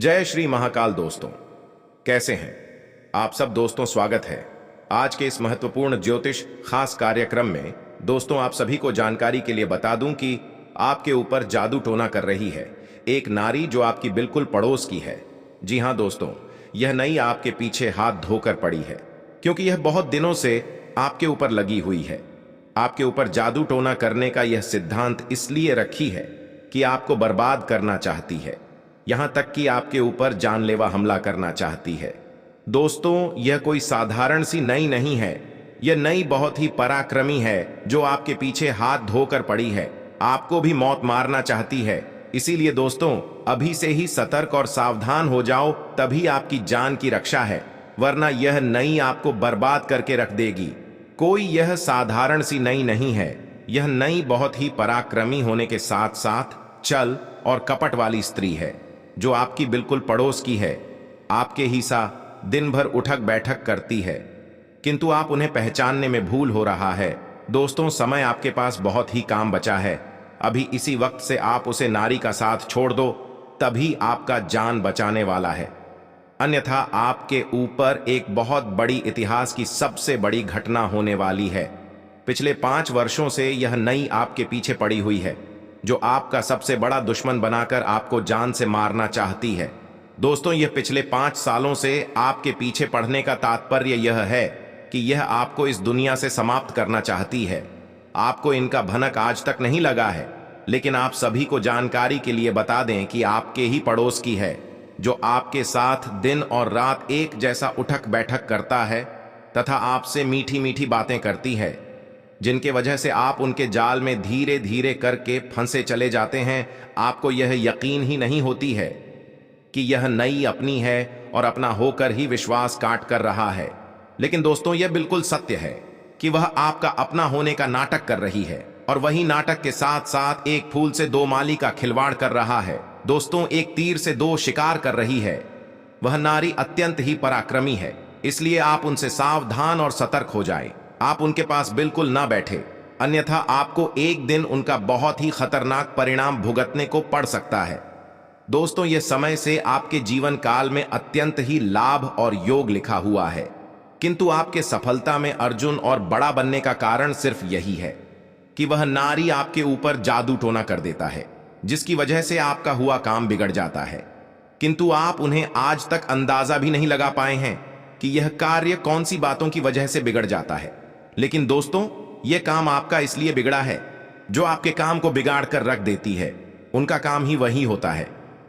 जय श्री महाकाल दोस्तों, कैसे हैं आप सब दोस्तों। स्वागत है आज के इस महत्वपूर्ण ज्योतिष खास कार्यक्रम में। दोस्तों, आप सभी को जानकारी के लिए बता दूं कि आपके ऊपर जादू टोना कर रही है एक नारी जो आपकी बिल्कुल पड़ोस की है। जी हां दोस्तों, यह नई आपके पीछे हाथ धोकर पड़ी है क्योंकि यह बहुत दिनों से आपके ऊपर लगी हुई है। आपके ऊपर जादू टोना करने का यह सिद्धांत इसलिए रखी है कि आपको बर्बाद करना चाहती है, यहां तक कि आपके ऊपर जानलेवा हमला करना चाहती है। दोस्तों, यह कोई साधारण सी नई नहीं है, यह नई बहुत ही पराक्रमी है जो आपके पीछे हाथ धोकर पड़ी है। आपको भी मौत मारना चाहती है। इसीलिए दोस्तों, अभी से ही सतर्क और सावधान हो जाओ, तभी आपकी जान की रक्षा है, वरना यह नई आपको बर्बाद करके रख देगी। कोई यह साधारण सी नई नहीं है, यह नई बहुत ही पराक्रमी होने के साथ साथ चल और कपट वाली स्त्री है जो आपकी बिल्कुल पड़ोस की है। आपके ही सा दिन भर उठक बैठक करती है, किंतु आप उन्हें पहचानने में भूल हो रहा है। दोस्तों, समय आपके पास बहुत ही काम बचा है। अभी इसी वक्त से आप उसे नारी का साथ छोड़ दो, तभी आपका जान बचाने वाला है, अन्यथा आपके ऊपर एक बहुत बड़ी इतिहास की सबसे बड़ी घटना होने वाली है। पिछले 5 वर्षों से यह नई आपके पीछे पड़ी हुई है जो आपका सबसे बड़ा दुश्मन बनाकर आपको जान से मारना चाहती है। दोस्तों, यह पिछले 5 सालों से आपके पीछे पड़ने का तात्पर्य यह है कि यह आपको इस दुनिया से समाप्त करना चाहती है। आपको इनका भनक आज तक नहीं लगा है, लेकिन आप सभी को जानकारी के लिए बता दें कि आपके ही पड़ोस की है जो आपके साथ दिन और रात एक जैसा उठक बैठक करता है तथा आपसे मीठी मीठी बातें करती है, जिनके वजह से आप उनके जाल में धीरे धीरे करके फंसे चले जाते हैं। आपको यह यकीन ही नहीं होती है कि यह नई अपनी है और अपना होकर ही विश्वास काट कर रहा है, लेकिन दोस्तों, यह बिल्कुल सत्य है कि वह आपका अपना होने का नाटक कर रही है और वही नाटक के साथ साथ एक फूल से 2 माली का खिलवाड़ कर रहा है। दोस्तों, एक तीर से 2 शिकार कर रही है। वह नारी अत्यंत ही पराक्रमी है, इसलिए आप उनसे सावधान और सतर्क हो जाएं। आप उनके पास बिल्कुल ना बैठे, अन्यथा आपको एक दिन उनका बहुत ही खतरनाक परिणाम भुगतने को पड़ सकता है। दोस्तों, यह समय से आपके जीवन काल में अत्यंत ही लाभ और योग लिखा हुआ है, किंतु आपके सफलता में अर्जुन और बड़ा बनने का कारण सिर्फ यही है कि वह नारी आपके ऊपर जादू टोना कर देता है, जिसकी वजह से आपका हुआ काम बिगड़ जाता है। किंतु आप उन्हें आज तक अंदाजा भी नहीं लगा पाए हैं कि यह कार्य कौन सी बातों की वजह से बिगड़ जाता है। लेकिन दोस्तों, यह काम आपका इसलिए बिगड़ा है जो आपके काम को बिगाड़ कर रख देती है। उनका काम ही वही होता है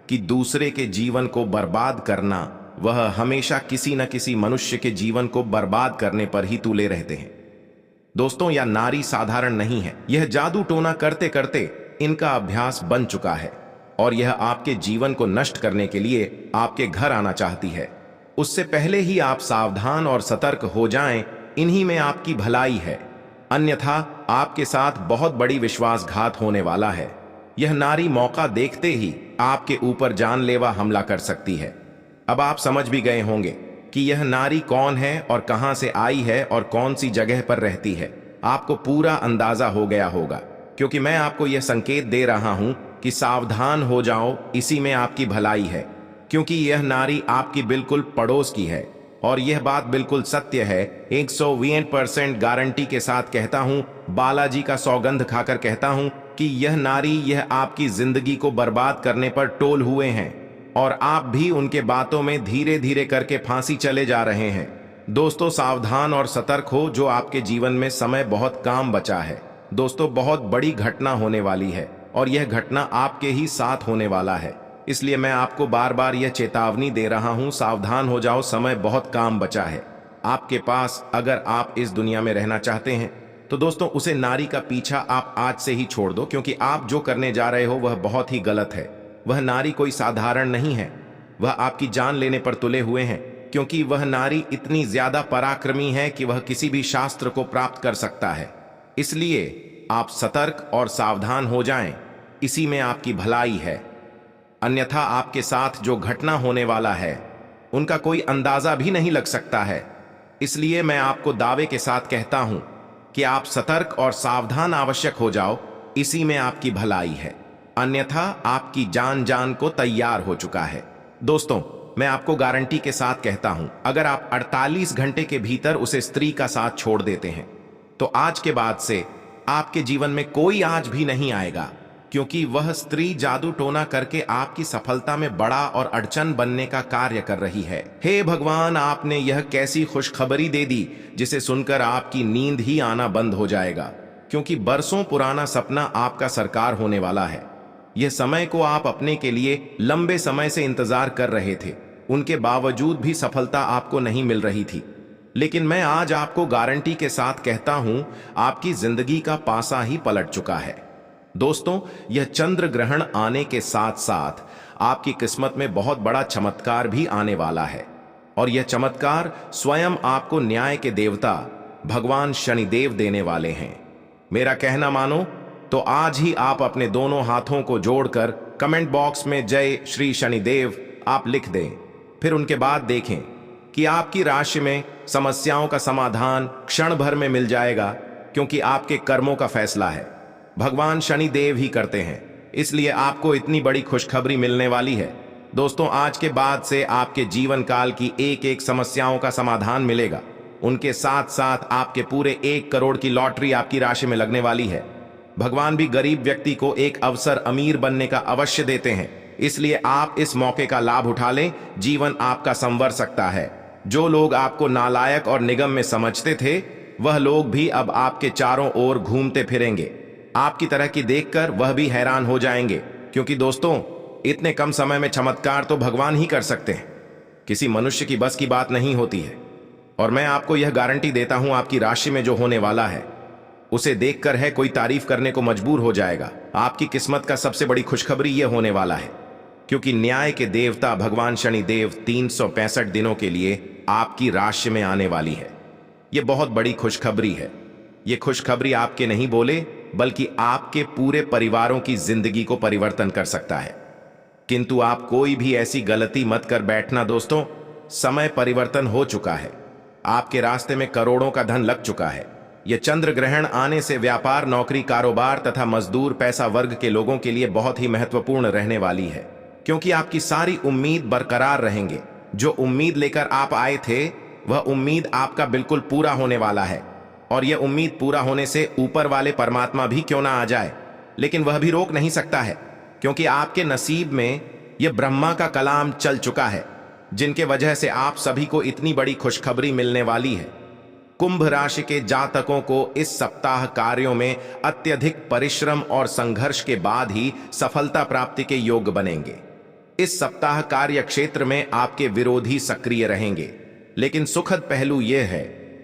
कि दूसरे के जीवन को बर्बाद करना। वह हमेशा किसी न किसी मनुष्य के जीवन को बर्बाद करने पर ही तुले रहते हैं। दोस्तों, यह नारी साधारण नहीं है, यह जादू टोना करते करते इनका अभ्यास बन चुका है और यह आपके जीवन को नष्ट करने के लिए आपके घर आना चाहती है। उससे पहले ही आप सावधान और सतर्क हो जाएं, इन्हीं में आपकी भलाई है, अन्यथा आपके साथ बहुत बड़ी विश्वासघात होने वाला है। यह नारी मौका देखते ही आपके ऊपर जानलेवा हमला कर सकती है। अब आप समझ भी गए होंगे कि यह नारी कौन है और कहां से आई है और कौन सी जगह पर रहती है। आपको पूरा अंदाजा हो गया होगा, क्योंकि मैं आपको यह संकेत दे रहा हूं कि सावधान हो जाओ, इसी में आपकी भलाई है, क्योंकि यह नारी आपकी बिल्कुल पड़ोस की है और यह बात बिल्कुल सत्य है। 120% गारंटी के साथ कहता हूं, बालाजी का सौगंध खाकर कहता हूं कि यह नारी, यह आपकी जिंदगी को बर्बाद करने पर टोल हुए हैं और आप भी उनके बातों में धीरे धीरे करके फांसी चले जा रहे हैं। दोस्तों, सावधान और सतर्क हो, जो आपके जीवन में समय बहुत काम बचा है। दोस्तों, बहुत बड़ी घटना होने वाली है और यह घटना आपके ही साथ होने वाला है, इसलिए मैं आपको बार बार यह चेतावनी दे रहा हूं, सावधान हो जाओ, समय बहुत काम बचा है आपके पास। अगर आप इस दुनिया में रहना चाहते हैं तो दोस्तों, उसे नारी का पीछा आप आज से ही छोड़ दो, क्योंकि आप जो करने जा रहे हो वह बहुत ही गलत है। वह नारी कोई साधारण नहीं है, वह आपकी जान लेने पर तुले हुए हैं, क्योंकि वह नारी इतनी ज्यादा पराक्रमी है कि वह किसी भी शास्त्र को प्राप्त कर सकता है। इसलिए आप सतर्क और सावधान हो जाएं, इसी में आपकी भलाई है, अन्यथा आपके साथ जो घटना होने वाला है उनका कोई अंदाजा भी नहीं लग सकता है। इसलिए मैं आपको दावे के साथ कहता हूं कि आप सतर्क और सावधान आवश्यक हो जाओ, इसी में आपकी भलाई है, अन्यथा आपकी जान को तैयार हो चुका है। दोस्तों, मैं आपको गारंटी के साथ कहता हूं, अगर आप 48 घंटे के भीतर उसे स्त्री का साथ छोड़ देते हैं तो आज के बाद से आपके जीवन में कोई आज भी नहीं आएगा, क्योंकि वह स्त्री जादू टोना करके आपकी सफलता में बड़ा और अड़चन बनने का कार्य कर रही है। हे भगवान, आपने यह कैसी खुशखबरी दे दी जिसे सुनकर आपकी नींद ही आना बंद हो जाएगा, क्योंकि बरसों पुराना सपना आपका साकार होने वाला है। यह समय को आप अपने के लिए लंबे समय से इंतजार कर रहे थे, उनके बावजूद भी सफलता आपको नहीं मिल रही थी। लेकिन मैं आज आपको गारंटी के साथ कहता हूं, आपकी जिंदगी का पासा ही पलट चुका है। दोस्तों, यह चंद्र ग्रहण आने के साथ साथ आपकी किस्मत में बहुत बड़ा चमत्कार भी आने वाला है, और यह चमत्कार स्वयं आपको न्याय के देवता भगवान शनिदेव देने वाले हैं। मेरा कहना मानो तो आज ही आप अपने दोनों हाथों को जोड़कर कमेंट बॉक्स में जय श्री शनिदेव आप लिख दें। फिर उनके बाद देखें कि आपकी राशि में समस्याओं का समाधान क्षण भर में मिल जाएगा, क्योंकि आपके कर्मों का फैसला है भगवान शनिदेव ही करते हैं। इसलिए आपको इतनी बड़ी खुशखबरी मिलने वाली है। दोस्तों, आज के बाद से आपके जीवन काल की एक एक समस्याओं का समाधान मिलेगा। उनके साथ साथ आपके पूरे 1 करोड़ की लॉटरी आपकी राशि में लगने वाली है। भगवान भी गरीब व्यक्ति को एक अवसर अमीर बनने का अवश्य देते हैं, इसलिए आप इस मौके का लाभ उठा लें। जीवन आपका संवर सकता है। जो लोग आपको नालायक और निगम में समझते थे, वह लोग भी अब आपके चारों ओर घूमते फिरेंगे। आपकी तरह की देखकर वह भी हैरान हो जाएंगे, क्योंकि दोस्तों, इतने कम समय में चमत्कार तो भगवान ही कर सकते हैं, किसी मनुष्य की बस की बात नहीं होती है। और मैं आपको यह गारंटी देता हूं, आपकी राशि में जो होने वाला है उसे देखकर है कोई तारीफ करने को मजबूर हो जाएगा। आपकी किस्मत का सबसे बड़ी खुशखबरी यह होने वाला है, क्योंकि न्याय के देवता भगवान शनिदेव 365 दिनों के लिए आपकी राशि में आने वाली है। यह बहुत बड़ी खुशखबरी है। यह खुशखबरी आपके नहीं बोले, बल्कि आपके पूरे परिवारों की जिंदगी को परिवर्तन कर सकता है। किंतु आप कोई भी ऐसी गलती मत कर बैठना दोस्तों, समय परिवर्तन हो चुका है। आपके रास्ते में करोड़ों का धन लग चुका है। यह चंद्र ग्रहण आने से व्यापार, नौकरी, कारोबार तथा मजदूर पैसा वर्ग के लोगों के लिए बहुत ही महत्वपूर्ण रहने वाली है, क्योंकि आपकी सारी उम्मीद बरकरार रहेंगे। जो उम्मीद लेकर आप आए थे, वह उम्मीद आपका बिल्कुल पूरा होने वाला है। और यह उम्मीद पूरा होने से ऊपर वाले परमात्मा भी क्यों ना आ जाए, लेकिन वह भी रोक नहीं सकता है, क्योंकि आपके नसीब में यह ब्रह्मा का कलाम चल चुका है, जिनके वजह से आप सभी को इतनी बड़ी खुशखबरी मिलने वाली है। कुंभ राशि के जातकों को इस सप्ताह कार्यों में अत्यधिक परिश्रम और संघर्ष के बाद ही सफलता प्राप्ति के योग बनेंगे। इस सप्ताह कार्य क्षेत्र में आपके विरोधी सक्रिय रहेंगे, लेकिन सुखद पहलू यह है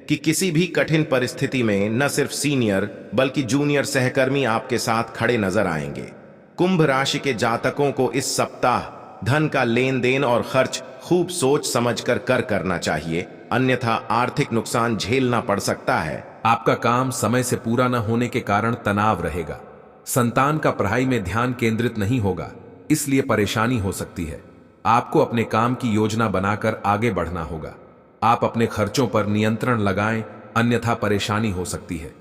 कि किसी भी कठिन परिस्थिति में न सिर्फ सीनियर बल्कि जूनियर सहकर्मी आपके साथ खड़े नजर आएंगे। कुंभ राशि के जातकों को इस सप्ताह धन का लेन देन और खर्च खूब सोच समझकर करना चाहिए, अन्यथा आर्थिक नुकसान झेलना पड़ सकता है। आपका काम समय से पूरा न होने के कारण तनाव रहेगा। संतान का पढ़ाई में ध्यान केंद्रित नहीं होगा, इसलिए परेशानी हो सकती है। आपको अपने काम की योजना बनाकर आगे बढ़ना होगा। आप अपने खर्चों पर नियंत्रण लगाएं, अन्यथा परेशानी हो सकती है।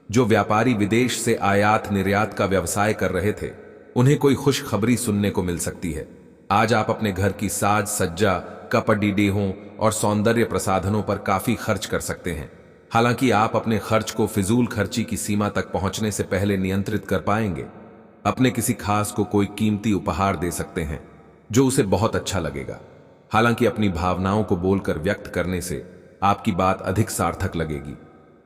जो व्यापारी विदेश से आयात निर्यात का व्यवसाय कर रहे थे, उन्हें कोई खुशखबरी सुनने को मिल सकती है। आज आप अपने घर की साज सज्जा, कपड़ी डेहों और सौंदर्य प्रसाधनों पर काफी खर्च कर सकते हैं। हालांकि आप अपने खर्च को फिजूल खर्ची की सीमा तक पहुंचने से पहले नियंत्रित कर पाएंगे। अपने किसी खास को कोई कीमती उपहार दे सकते हैं, जो उसे बहुत अच्छा लगेगा। हालांकि अपनी भावनाओं को बोलकर व्यक्त करने से आपकी बात अधिक सार्थक लगेगी।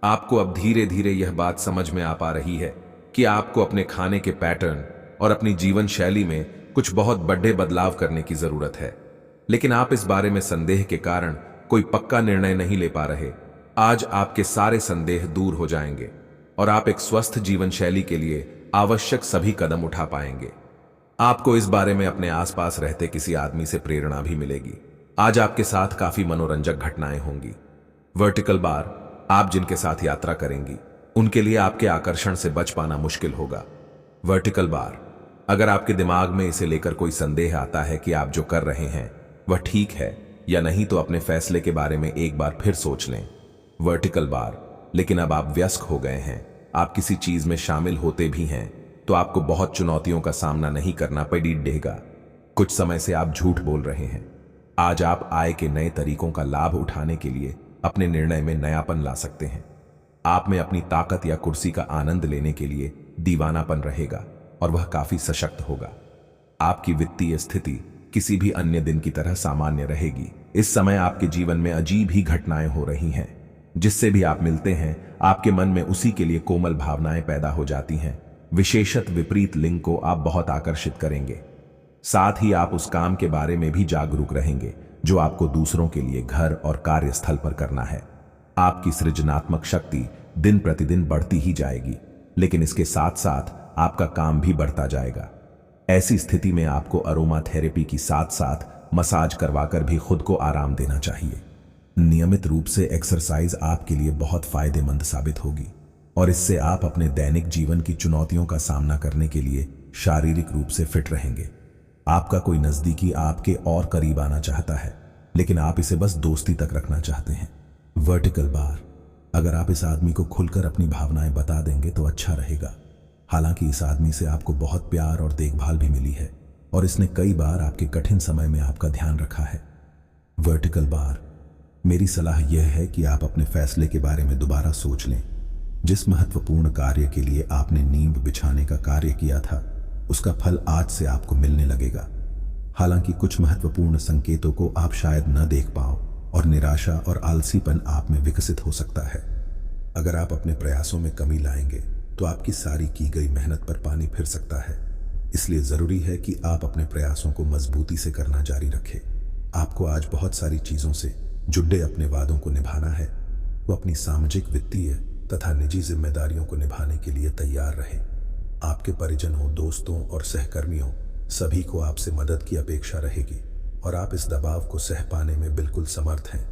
आपको अब धीरे धीरे यह बात समझ में आ पा रही है कि आपको अपने खाने के पैटर्न और अपनी जीवन शैली में कुछ बहुत बड़े बदलाव करने की जरूरत है, लेकिन आप इस बारे में संदेह के कारण कोई पक्का निर्णय नहीं ले पा रहे। आज आपके सारे संदेह दूर हो जाएंगे और आप एक स्वस्थ जीवन शैली के लिए आवश्यक सभी कदम उठा पाएंगे। आपको इस बारे में अपने आसपास रहते किसी आदमी से प्रेरणा भी मिलेगी। आज आपके साथ काफी मनोरंजक घटनाएं होंगी। वर्टिकल बार, आप जिनके साथ यात्रा करेंगी उनके लिए आपके आकर्षण से बच पाना मुश्किल होगा। वर्टिकल बार, अगर आपके दिमाग में इसे लेकर कोई संदेह आता है कि आप जो कर रहे हैं वह ठीक है या नहीं, तो अपने फैसले के बारे में एक बार फिर सोच लें। वर्टिकल बार, लेकिन अब आप व्यस्क हो गए हैं, आप किसी चीज में शामिल होते भी हैं तो आपको बहुत चुनौतियों का सामना नहीं करना पड़ेगा। कुछ समय से आप झूठ बोल रहे हैं, आज आप आय के नए तरीकों का लाभ उठाने के लिए अपने निर्णय में नयापन ला सकते हैं। आप में अपनी ताकत या कुर्सी का आनंद लेने के लिए दीवानापन रहेगा और वह काफी सशक्त होगा। आपकी वित्तीय स्थिति किसी भी अन्य दिन की तरह सामान्य रहेगी। इस समय आपके जीवन में अजीब ही घटनाएं हो रही हैं। जिससे भी आप मिलते हैं आपके मन में उसी के लिए कोमल भावनाएं पैदा हो जाती हैं। विशेषत विपरीत लिंग को आप बहुत आकर्षित करेंगे। साथ ही आप उस काम के बारे में भी जागरूक रहेंगे जो आपको दूसरों के लिए घर और कार्यस्थल पर करना है। आपकी सृजनात्मक शक्ति दिन प्रतिदिन बढ़ती ही जाएगी, लेकिन इसके साथ साथ आपका काम भी बढ़ता जाएगा। ऐसी स्थिति में आपको अरोमा थेरेपी की साथ साथ मसाज करवाकर भी खुद को आराम देना चाहिए। नियमित रूप से एक्सरसाइज आपके लिए बहुत फायदेमंद साबित होगी और इससे आप अपने दैनिक जीवन की चुनौतियों का सामना करने के लिए शारीरिक रूप से फिट रहेंगे। आपका कोई नजदीकी आपके और करीब आना चाहता है, लेकिन आप इसे बस दोस्ती तक रखना चाहते हैं। वर्टिकल बार, अगर आप इस आदमी को खुलकर अपनी भावनाएं बता देंगे तो अच्छा रहेगा। हालांकि इस आदमी से आपको बहुत प्यार और देखभाल भी मिली है और इसने कई बार आपके कठिन समय में आपका ध्यान रखा है। वर्टिकल बार, मेरी सलाह यह है कि आप अपने फैसले के बारे में दोबारा सोच लें। जिस महत्वपूर्ण कार्य के लिए आपने नींव बिछाने का कार्य किया था उसका फल आज से आपको मिलने लगेगा। हालांकि कुछ महत्वपूर्ण संकेतों को आप शायद न देख पाओ और निराशा और आलसीपन आप में विकसित हो सकता है। अगर आप अपने प्रयासों में कमी लाएंगे तो आपकी सारी की गई मेहनत पर पानी फिर सकता है। इसलिए जरूरी है कि आप अपने प्रयासों को मजबूती से करना जारी रखें। आपको आज बहुत सारी चीजों से जुड़े अपने वादों को निभाना है। वो अपनी सामाजिक, वित्तीय तथा निजी जिम्मेदारियों को निभाने के लिए तैयार रहें। आपके परिजनों, दोस्तों और सहकर्मियों सभी को आपसे मदद की अपेक्षा रहेगी और आप इस दबाव को सह पाने में बिल्कुल समर्थ हैं।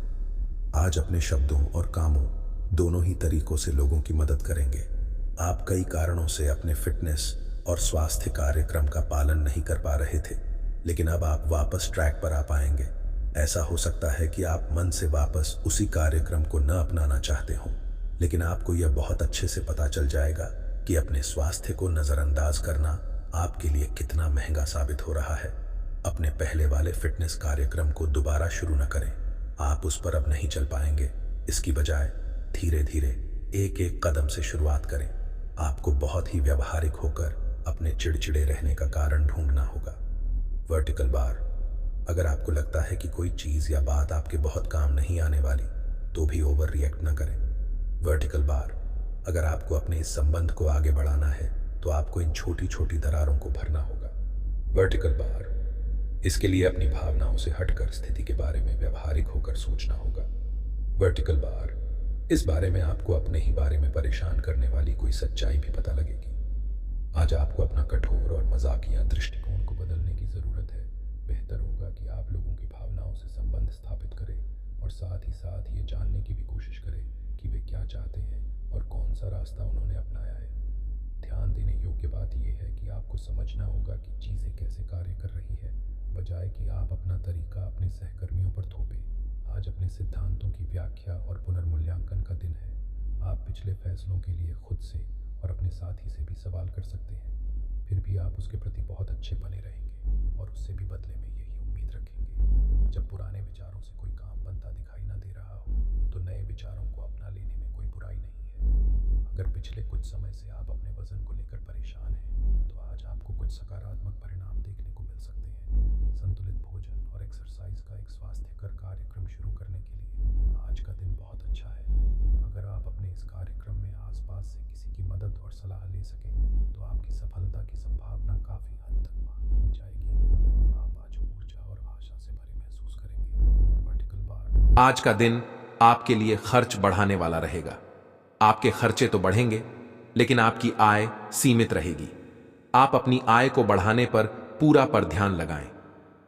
आज अपने शब्दों और कामों दोनों ही तरीकों से लोगों की मदद करेंगे। आप कई कारणों से अपने फिटनेस और स्वास्थ्य कार्यक्रम का पालन नहीं कर पा रहे थे, लेकिन अब आप वापस ट्रैक पर आ पाएंगे। ऐसा हो सकता है कि आप मन से वापस उसी कार्यक्रम को न अपनाना चाहते हो, लेकिन आपको यह बहुत अच्छे से पता चल जाएगा कि अपने स्वास्थ्य को नजरअंदाज करना आपके लिए कितना महंगा साबित हो रहा है। अपने पहले वाले फिटनेस कार्यक्रम को दोबारा शुरू न करें। आप उस पर अब नहीं चल पाएंगे। इसकी बजाय धीरे धीरे एक एक कदम से शुरुआत करें। आपको बहुत ही व्यवहारिक होकर अपने चिड़चिड़े रहने का कारण ढूंढना होगा। वर्टिकल बार, अगर आपको लगता है कि कोई चीज या बात आपके बहुत काम नहीं आने वाली तो भी ओवर रिएक्ट न करें। वर्टिकल बार, अगर आपको अपने इस संबंध को आगे बढ़ाना है तो आपको इन छोटी छोटी दरारों को भरना होगा। वर्टिकल बार, इसके लिए अपनी भावनाओं से हटकर स्थिति के बारे में व्यवहारिक होकर सोचना होगा। वर्टिकल बार, इस बारे में आपको अपने ही बारे में परेशान करने वाली कोई सच्चाई भी पता लगेगी। आज आपको अपना कठोर और मजाकिया दृष्टिकोण को बदलने की जरूरत है। बेहतर होगा कि आप लोगों की भावनाओं से संबंध स्थापित करें और साथ ही ये जानने की भी कोशिश करें कि वे क्या चाहते हैं और कौन सा रास्ता उन्होंने अपनाया है। ध्यान देने योग्य बात यह है कि आपको समझना होगा कि चीज़ें कैसे कार्य कर रही है, बजाय कि आप अपना तरीका अपने सहकर्मियों पर थोपें। आज अपने सिद्धांतों की व्याख्या और पुनर्मूल्यांकन का दिन है। आप पिछले फैसलों के लिए खुद से और अपने साथी से भी सवाल कर सकते हैं। फिर भी आप उसके प्रति बहुत अच्छे बने रहेंगे और उससे भी बदले में यही उम्मीद रखेंगे। जब पुराने विचारों से कोई काम बनता दिखाई न दे रहा हो तो नए विचारों को अपना लेने में कोई बुराई नहीं है। अगर पिछले कुछ समय से आप अपने वजन को लेकर परेशान हैं तो आज आपको कुछ सकारात्मक परिणाम देखने को मिल सकते हैं। संतुलित भोजन और एक्सरसाइज का एक स्वास्थ्यकर कार्यक्रम शुरू करने के लिए आज का दिन बहुत अच्छा है। अगर आप अपने इस कार्यक्रम में आसपास से किसी की मदद और सलाह ले सकें तो आपकी सफलता की संभावना काफी हद तक बढ़ जाएगी। आप आज ऊर्जा और आशा से भरे महसूस करेंगे। वर्टिकल बार, आज का दिन आपके लिए खर्च बढ़ाने वाला रहेगा। आपके खर्चे तो बढ़ेंगे, लेकिन आपकी आय सीमित रहेगी। आप अपनी आय को बढ़ाने पर ध्यान लगाएं।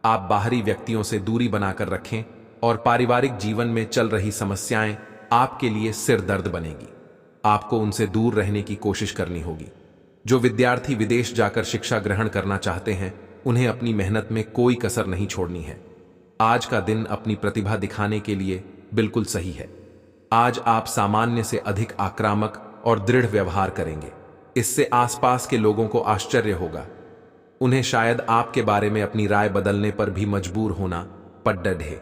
आप बाहरी व्यक्तियों से दूरी बनाकर रखें और पारिवारिक जीवन में चल रही समस्याएं आपके लिए सिर दर्द बनेगी। आपको उनसे दूर रहने की कोशिश करनी होगी। जो विद्यार्थी विदेश जाकर शिक्षा ग्रहण करना चाहते हैं, उन्हें अपनी मेहनत में कोई कसर नहीं छोड़नी है। आज का दिन अपनी प्रतिभा दिखाने के लिए बिल्कुल सही है। आज आप सामान्य से अधिक आक्रामक और दृढ़ व्यवहार करेंगे। इससे आसपास के लोगों को आश्चर्य होगा। उन्हें शायद आपके बारे में अपनी राय बदलने पर भी मजबूर होना पड्डे ढे।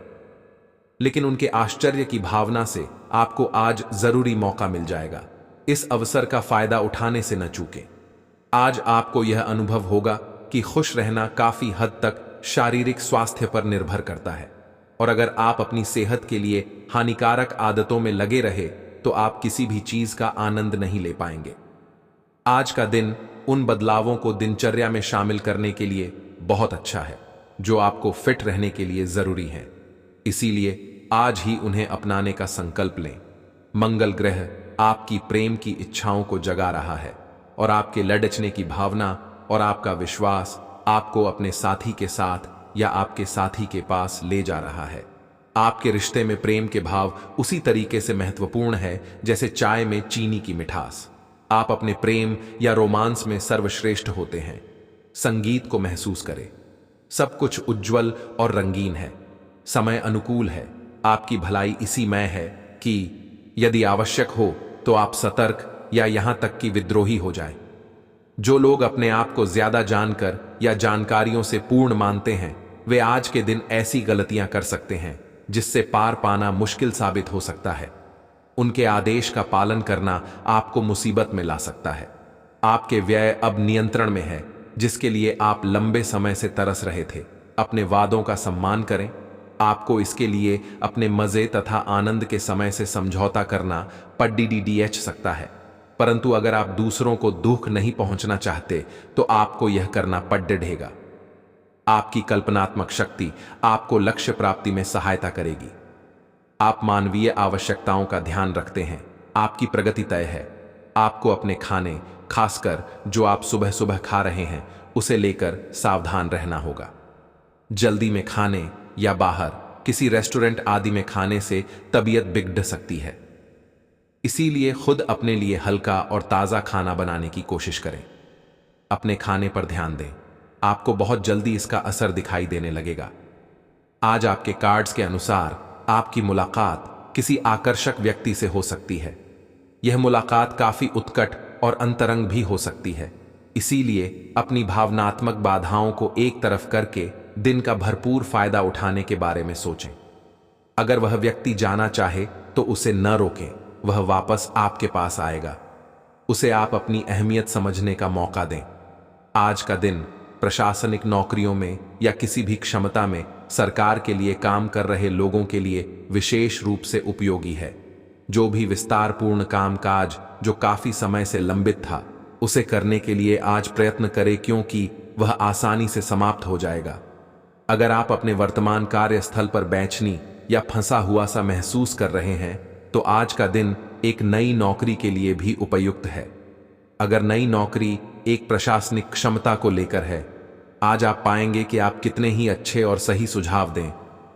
लेकिन उनके आश्चर्य की भावना से आपको आज जरूरी मौका मिल जाएगा। इस अवसर का फायदा उठाने से न चूकें। आज आपको यह अनुभव होगा कि खुश रहना काफी हद तक शारीरिक स्वास्थ्य पर निर्भर करता है, और अगर आप अपनी सेहत के लिए हानिकारक आदतों में लगे रहे तो आप किसी भी चीज का आनंद नहीं ले पाएंगे। आज का दिन उन बदलावों को दिनचर्या में शामिल करने के लिए बहुत अच्छा है जो आपको फिट रहने के लिए जरूरी हैं। इसीलिए आज ही उन्हें अपनाने का संकल्प लें। मंगल ग्रह आपकी प्रेम की इच्छाओं को जगा रहा है और आपके लड़चने की भावना और आपका विश्वास आपको अपने साथी के साथ या आपके साथी के पास ले जा रहा है। आपके रिश्ते में प्रेम के भाव उसी तरीके से महत्वपूर्ण है जैसे चाय में चीनी की मिठास। आप अपने प्रेम या रोमांस में सर्वश्रेष्ठ होते हैं। संगीत को महसूस करें। सब कुछ उज्जवल और रंगीन है। समय अनुकूल है। आपकी भलाई इसी में है कि यदि आवश्यक हो तो आप सतर्क या यहां तक कि विद्रोही हो जाएं। जो लोग अपने आप को ज्यादा जानकर या जानकारियों से पूर्ण मानते हैं वे आज के दिन ऐसी गलतियां कर सकते हैं जिससे पार पाना मुश्किल साबित हो सकता है। उनके आदेश का पालन करना आपको मुसीबत में ला सकता है। आपके व्यय अब नियंत्रण में है जिसके लिए आप लंबे समय से तरस रहे थे। अपने वादों का सम्मान करें। आपको इसके लिए अपने मजे तथा आनंद के समय से समझौता करना पड्डीडीएच सकता है, परंतु अगर आप दूसरों को दुख नहीं पहुंचना चाहते तो आपको यह करना पड्डेगा। आपकी कल्पनात्मक शक्ति आपको लक्ष्य प्राप्ति में सहायता करेगी। आप मानवीय आवश्यकताओं का ध्यान रखते हैं। आपकी प्रगति तय है। आपको अपने खाने, खासकर जो आप सुबह सुबह खा रहे हैं, उसे लेकर सावधान रहना होगा। जल्दी में खाने या बाहर किसी रेस्टोरेंट आदि में खाने से तबीयत बिगड़ सकती है। इसीलिए खुद अपने लिए हल्का और ताज़ा खाना बनाने की कोशिश करें। अपने खाने पर ध्यान दें। आपको बहुत जल्दी इसका असर दिखाई देने लगेगा। आज आपके कार्ड्स के अनुसार आपकी मुलाकात किसी आकर्षक व्यक्ति से हो सकती है। यह मुलाकात काफी उत्कट और अंतरंग भी हो सकती है। इसीलिए अपनी भावनात्मक बाधाओं को एक तरफ करके दिन का भरपूर फायदा उठाने के बारे में सोचें। अगर वह व्यक्ति जाना चाहे तो उसे न रोकें। वह वापस आपके पास आएगा। उसे आप अपनी अहमियत समझने का मौका दें। आज का दिन प्रशासनिक नौकरियों में या किसी भी क्षमता में सरकार के लिए काम कर रहे लोगों के लिए विशेष रूप से उपयोगी है। जो भी विस्तारपूर्ण कामकाज जो काफी समय से लंबित था उसे करने के लिए आज प्रयत्न करें, क्योंकि वह आसानी से समाप्त हो जाएगा। अगर आप अपने वर्तमान कार्यस्थल पर बेचैनी या फंसा हुआ सा महसूस कर रहे हैं तो आज का दिन एक नई नौकरी के लिए भी उपयुक्त है। अगर नई नौकरी एक प्रशासनिक क्षमता को लेकर है, आज आप पाएंगे कि आप कितने ही अच्छे और सही सुझाव दें,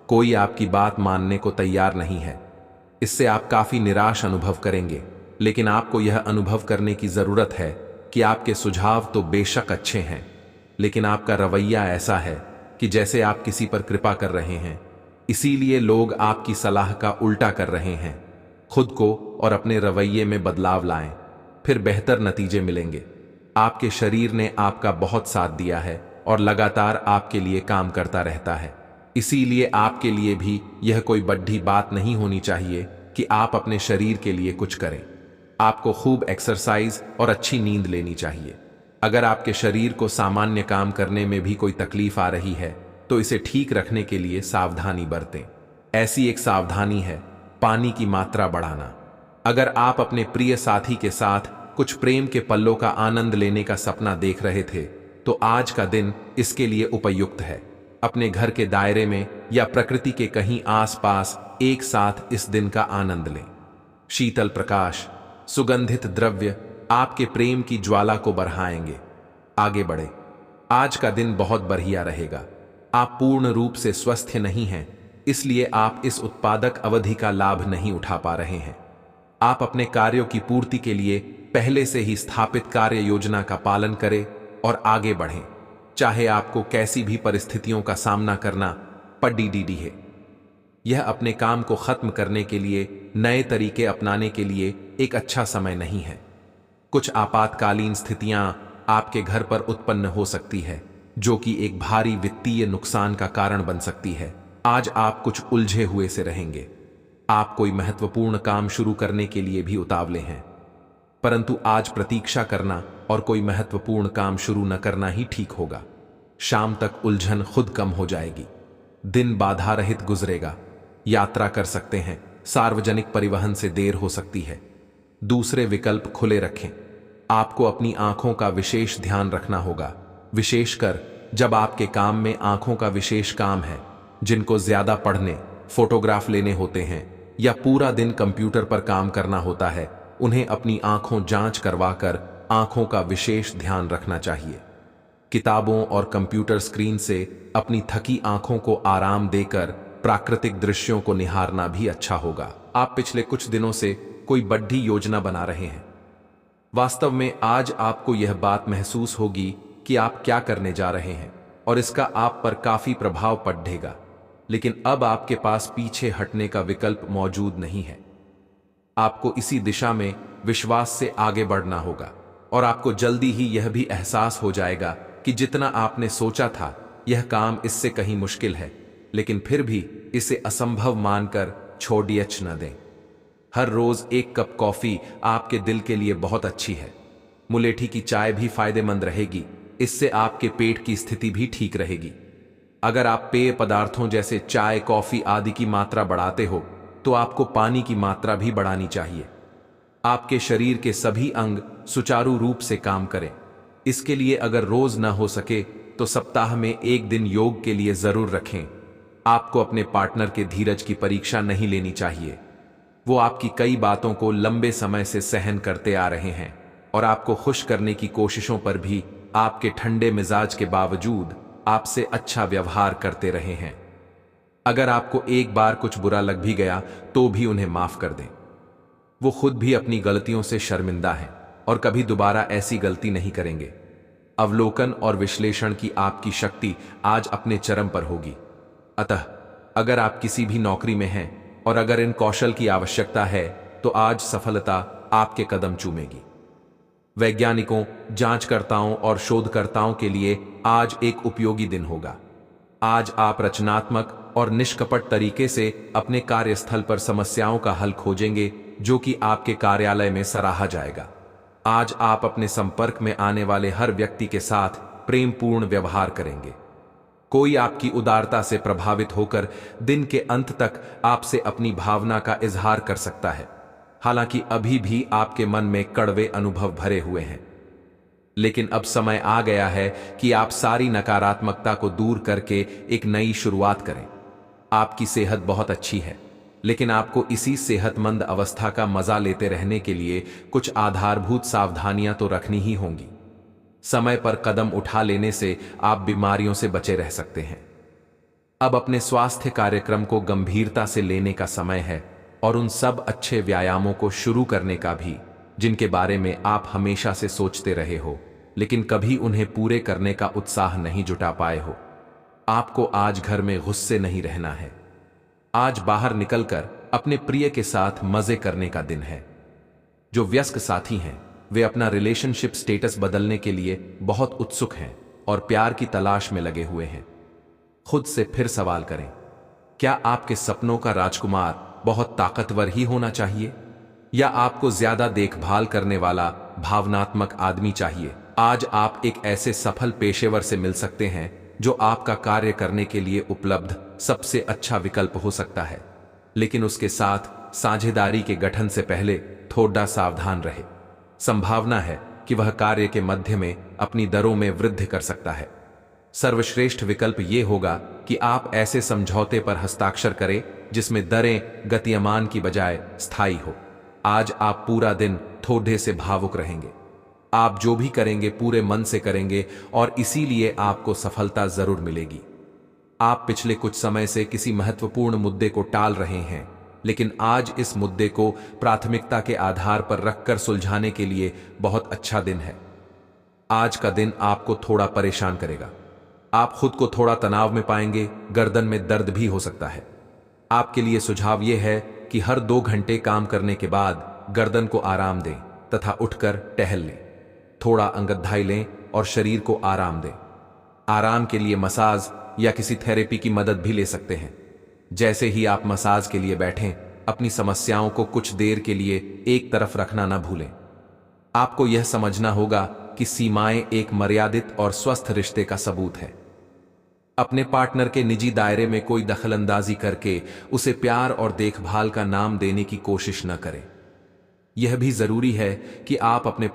कोई आपकी बात मानने को तैयार नहीं है। इससे आप काफी निराश अनुभव करेंगे, लेकिन आपको यह अनुभव करने की जरूरत है कि आपके सुझाव तो बेशक अच्छे हैं, लेकिन आपका रवैया ऐसा है कि जैसे आप किसी पर कृपा कर रहे हैं। इसीलिए लोग आपकी सलाह का उल्टा कर रहे हैं। खुद को और अपने रवैये में बदलाव लाएं, फिर बेहतर नतीजे मिलेंगे। आपके शरीर ने आपका बहुत साथ दिया है और लगातार आपके लिए काम करता रहता है। इसीलिए आपके लिए भी यह कोई बड़ी बात नहीं होनी चाहिए कि आप अपने शरीर के लिए कुछ करें। आपको खूब एक्सरसाइज और अच्छी नींद लेनी चाहिए। अगर आपके शरीर को सामान्य काम करने में भी कोई तकलीफ आ रही है तो इसे ठीक रखने के लिए सावधानी बरतें। ऐसी एक सावधानी है पानी की मात्रा बढ़ाना। अगर आप अपने प्रिय साथी के साथ कुछ प्रेम के पलों का आनंद लेने का सपना देख रहे थे तो आज का दिन इसके लिए उपयुक्त है। अपने घर के दायरे में या प्रकृति के कहीं आसपास एक साथ इस दिन का आनंद लें। शीतल प्रकाश, सुगंधित द्रव्य आपके प्रेम की ज्वाला को बढ़ाएंगे। आगे बढ़े। आज का दिन बहुत बढ़िया रहेगा। आप पूर्ण रूप से स्वस्थ नहीं हैं, इसलिए आप इस उत्पादक अवधि का लाभ नहीं उठा पा रहे हैं। आप अपने कार्यों की पूर्ति के लिए पहले से ही स्थापित कार्य योजना का पालन करें और आगे बढ़ें, चाहे आपको कैसी भी परिस्थितियों का सामना करना पड़ी है। यह अपने काम को खत्म करने के लिए नए तरीके अपनाने के लिए एक अच्छा समय नहीं है। कुछ आपातकालीन स्थितियां आपके घर पर उत्पन्न हो सकती है जो कि एक भारी वित्तीय नुकसान का कारण बन सकती है। आज आप कुछ उलझे हुए से रहेंगे। आप कोई महत्वपूर्ण काम शुरू करने के लिए भी उतावले हैं, परंतु आज प्रतीक्षा करना और कोई महत्वपूर्ण काम शुरू न करना ही ठीक होगा। शाम तक उलझन खुद कम हो जाएगी। दिन बाधा रहित गुजरेगा। यात्रा कर सकते हैं। सार्वजनिक परिवहन से देर हो सकती है। दूसरे विकल्प खुले रखें। आपको अपनी आंखों का विशेष ध्यान रखना होगा, विशेषकर जब आपके काम में आंखों का विशेष काम है। जिनको ज्यादा पढ़ने, फोटोग्राफ लेने होते हैं या पूरा दिन कंप्यूटर पर काम करना होता है, उन्हें अपनी आंखों जांच करवाकर आंखों का विशेष ध्यान रखना चाहिए। किताबों और कंप्यूटर स्क्रीन से अपनी थकी आंखों को आराम देकर प्राकृतिक दृश्यों को निहारना भी अच्छा होगा। आप पिछले कुछ दिनों से कोई बड़ी योजना बना रहे हैं। वास्तव में आज आपको यह बात महसूस होगी कि आप क्या करने जा रहे हैं और इसका आप पर काफी प्रभाव पड़ेगा, लेकिन अब आपके पास पीछे हटने का विकल्प मौजूद नहीं है। आपको इसी दिशा में विश्वास से आगे बढ़ना होगा और आपको जल्दी ही यह भी एहसास हो जाएगा कि जितना आपने सोचा था यह काम इससे कहीं मुश्किल है, लेकिन फिर भी इसे असंभव मानकर छोड़िए न दें। हर रोज एक कप कॉफी आपके दिल के लिए बहुत अच्छी है। मुलेठी की चाय भी फायदेमंद रहेगी। इससे आपके पेट की स्थिति भी ठीक रहेगी। अगर आप पेय पदार्थों जैसे चाय, कॉफी आदि की मात्रा बढ़ाते हो तो आपको पानी की मात्रा भी बढ़ानी चाहिए। आपके शरीर के सभी अंग सुचारू रूप से काम करें। इसके लिए अगर रोज ना हो सके तो सप्ताह में एक दिन योग के लिए जरूर रखें। आपको अपने पार्टनर के धीरज की परीक्षा नहीं लेनी चाहिए। वो आपकी कई बातों को लंबे समय से सहन करते आ रहे हैं और आपको खुश करने की कोशिशों पर भी आपके ठंडे मिजाज के बावजूद आपसे अच्छा व्यवहार करते रहे हैं। अगर आपको एक बार कुछ बुरा लग भी गया तो भी उन्हें माफ कर दें। वो खुद भी अपनी गलतियों से शर्मिंदा हैं और कभी दोबारा ऐसी गलती नहीं करेंगे। अवलोकन और विश्लेषण की आपकी शक्ति आज अपने चरम पर होगी। अतः अगर आप किसी भी नौकरी में हैं और अगर इन कौशल की आवश्यकता है तो आज सफलता आपके कदम चूमेगी। वैज्ञानिकों, जांचकर्ताओं और शोधकर्ताओं के लिए आज एक उपयोगी दिन होगा। आज आप रचनात्मक और निष्कपट तरीके से अपने कार्यस्थल पर समस्याओं का हल खोजेंगे, जो कि आपके कार्यालय में सराहा जाएगा। आज आप अपने संपर्क में आने वाले हर व्यक्ति के साथ प्रेमपूर्ण व्यवहार करेंगे। कोई आपकी उदारता से प्रभावित होकर दिन के अंत तक आपसे अपनी भावना का इजहार कर सकता है। हालांकि अभी भी आपके मन में कड़वे अनुभव भरे हुए हैं, लेकिन अब समय आ गया है कि आप सारी नकारात्मकता को दूर करके एक नई शुरुआत करें। आपकी सेहत बहुत अच्छी है, लेकिन आपको इसी सेहतमंद अवस्था का मजा लेते रहने के लिए कुछ आधारभूत सावधानियां तो रखनी ही होंगी। समय पर कदम उठा लेने से आप बीमारियों से बचे रह सकते हैं। अब अपने स्वास्थ्य कार्यक्रम को गंभीरता से लेने का समय है और उन सब अच्छे व्यायामों को शुरू करने का भी जिनके बारे में आप हमेशा से सोचते रहे हो, लेकिन कभी उन्हें पूरे करने का उत्साह नहीं जुटा पाए हो। आपको आज घर में गुस्से नहीं रहना है। आज बाहर निकलकर अपने प्रिय के साथ मजे करने का दिन है। जो व्यस्क साथी हैं वे अपना रिलेशनशिप स्टेटस बदलने के लिए बहुत उत्सुक हैं और प्यार की तलाश में लगे हुए हैं। खुद से फिर सवाल करें, क्या आपके सपनों का राजकुमार बहुत ताकतवर ही होना चाहिए या आपको ज्यादा देखभाल करने वाला भावनात्मक आदमी चाहिए? आज आप एक ऐसे सफल पेशेवर से मिल सकते हैं जो आपका कार्य करने के लिए उपलब्ध सबसे अच्छा विकल्प हो सकता है, लेकिन उसके साथ साझेदारी के गठन से पहले थोड़ा सावधान रहे। संभावना है कि वह कार्य के मध्य में अपनी दरों में वृद्धि कर सकता है। सर्वश्रेष्ठ विकल्प यह होगा कि आप ऐसे समझौते पर हस्ताक्षर करें जिसमें दरें गतिमान की बजाय स्थायी हो। आज आप पूरा दिन थोड़े से भावुक रहेंगे। आप जो भी करेंगे पूरे मन से करेंगे और इसीलिए आपको सफलता जरूर मिलेगी। आप पिछले कुछ समय से किसी महत्वपूर्ण मुद्दे को टाल रहे हैं, लेकिन आज इस मुद्दे को प्राथमिकता के आधार पर रखकर सुलझाने के लिए बहुत अच्छा दिन है। आज का दिन आपको थोड़ा परेशान करेगा। आप खुद को थोड़ा तनाव में पाएंगे। गर्दन में दर्द भी हो सकता है। आपके लिए सुझाव यह है कि हर 2 घंटे काम करने के बाद गर्दन को आराम दें तथा उठकर टहल लें। थोड़ा अंगदाई लें और शरीर को आराम दें। आराम के लिए मसाज या किसी थेरेपी की मदद भी ले सकते हैं। जैसे ही आप मसाज के लिए बैठें, अपनी समस्याओं को कुछ देर के लिए एक तरफ रखना ना भूलें। आपको यह समझना होगा कि सीमाएं एक मर्यादित और स्वस्थ रिश्ते का सबूत है। अपने पार्टनर के निजी दायरे में कोई दखलंदाजी करके उसे प्यार और देखभाल का नाम देने की कोशिश न करें। यह भी जरूरी है कि आप अपने